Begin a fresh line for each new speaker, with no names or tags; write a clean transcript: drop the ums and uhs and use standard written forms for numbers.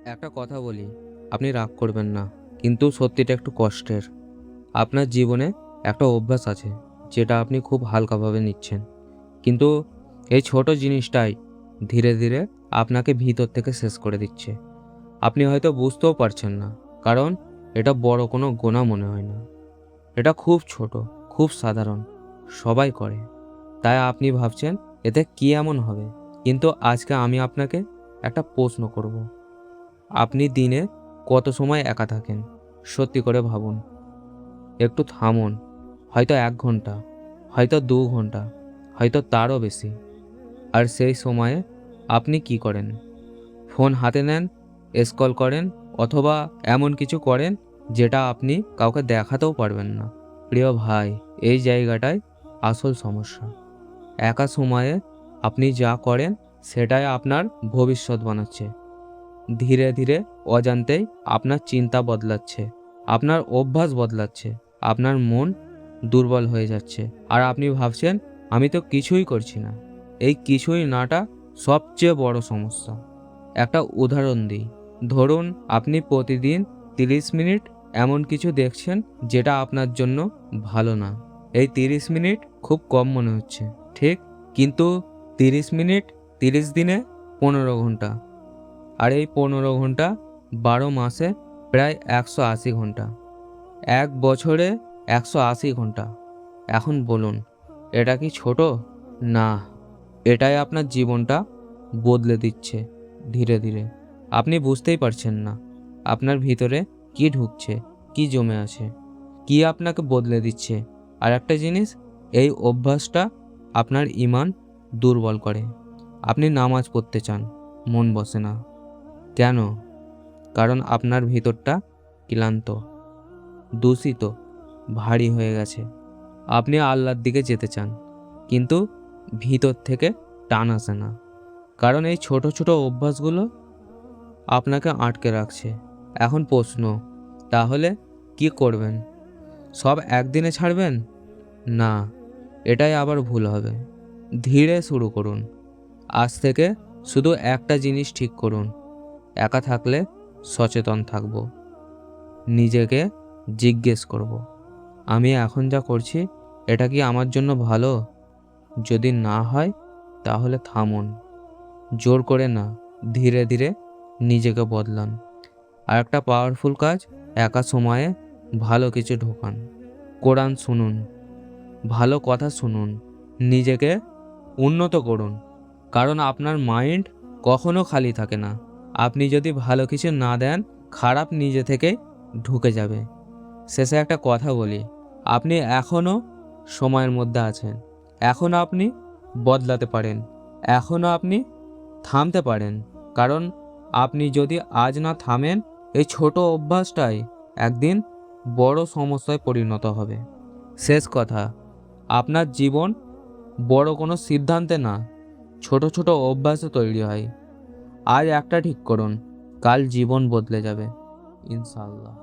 একটা কথা বলি, আপনি রাগ করবেন না, কিন্তু সত্যিটা একটু কষ্টের। আপনার জীবনে একটা অভ্যাস আছে যেটা আপনি খুব হালকাভাবে নিচ্ছেন, কিন্তু এই ছোট জিনিসটাই ধীরে ধীরে আপনাকে ভিতর থেকে শেষ করে দিচ্ছে। আপনি হয়তো বুঝতেও পারছেন না, কারণ এটা বড় কোনো গোনা মনে হয় না। এটা খুব ছোট, খুব সাধারণ, সবাই করে। তাই আপনি ভাবছেন এতে কী এমন হবে। কিন্তু আজকে আমি আপনাকে একটা প্রশ্ন করব। আপনি দিনে কত সময় একা থাকেন? সত্যি করে ভাবুন। একটু থামুন। হয়তো ১ ঘন্টা, হয়তো ২ ঘন্টা, হয়তো তারও বেশি। আর সেই সময়ে আপনি কি করেন? ফোন হাতে নেন, স্ক্রল করেন, অথবা এমন কিছু করেন যেটা আপনি কাউকে দেখাতেও পারবেন না। প্রিয় ভাই, এই জায়গাটাই আসল সমস্যা। একা সময়ে আপনি যা করেন সেটাই আপনার ভবিষ্যৎ বানাচ্ছে। ধীরে ধীরে অজান্তেই আপনার চিন্তা বদলাচ্ছে, আপনার অভ্যাস বদলাচ্ছে, আপনার মন দুর্বল হয়ে যাচ্ছে। আর আপনি ভাবছেন আমি তো কিছুই করছি না। এই কিছুই নাটা সবচেয়ে বড় সমস্যা। একটা উদাহরণ দিই। ধরুন আপনি প্রতিদিন 30 মিনিট এমন কিছু দেখছেন যেটা আপনার জন্য ভালো না। এই 30 মিনিট খুব কম মনে হচ্ছে, ঠিক? কিন্তু 30 মিনিট 30 দিনে 15 ঘন্টা। আর এই 15 ঘন্টা 12 মাসে প্রায় 180 ঘন্টা। ১ বছরে 180 ঘন্টা। এখন বলুন, এটা কি ছোট? না, এটাই আপনার জীবনটা বদলে দিচ্ছে ধীরে ধীরে। আপনি বুঝতেই পারছেন না আপনার ভিতরে কি ঢুকছে, কি জমে আছে, কি আপনাকে বদলে দিচ্ছে। আর একটা জিনিস, এই অভ্যাসটা আপনার ঈমান দুর্বল করে। আপনি নামাজ পড়তে চান, মন বসে না। কেন? কারণ আপনার ভিতরটা ক্লান্ত, দূষিত, ভারী হয়ে গেছে। আপনি আল্লাহর দিকে যেতে চান, কিন্তু ভিতর থেকে টান আসে না। কারণ এই ছোট ছোট অভ্যাসগুলো আপনাকে আটকে রাখছে। এখন প্রশ্ন, তাহলে কি করবেন? সব একদিনে ছাড়বেন? না, এটাই আবার ভুল হবে। ধীরে শুরু করুন। আজ থেকে শুধু একটা জিনিস ঠিক করুন, একা থাকলে সচেতন থাকব। নিজেকে জিজ্ঞেস করব, আমি এখন যা করছি এটা কি আমার জন্য ভালো? যদি না হয় তাহলে থামুন। জোর করে না, ধীরে ধীরে নিজেকে বদলান। আর একটা পাওয়ারফুল কাজ, একা সময়ে ভালো কিছু ঢোকান। কোরআন শুনুন, ভালো কথা শুনুন, নিজেকে উন্নত করুন। কারণ আপনার মাইন্ড কখনো খালি থাকে না। আপনি যদি ভালো কিছু না দেন, খারাপ নিজে থেকেই ঢুকে যাবে। শেষে একটা কথা বলি, আপনি এখনও সময়ের মধ্যে আছেন। এখনও আপনি বদলাতে পারেন। এখনও আপনি থামতে পারেন। কারণ আপনি যদি আজ না থামেন, এই ছোট অভ্যাসটাই একদিন বড় সমস্যায় পরিণত হবে। শেষ কথা, আপনার জীবন বড় কোনো সিদ্ধান্তে না, ছোট ছোট অভ্যাসে তৈরি হয়। আজ একটা ঠিক করুন, কাল জীবন বদলে যাবে, ইনশাআল্লাহ।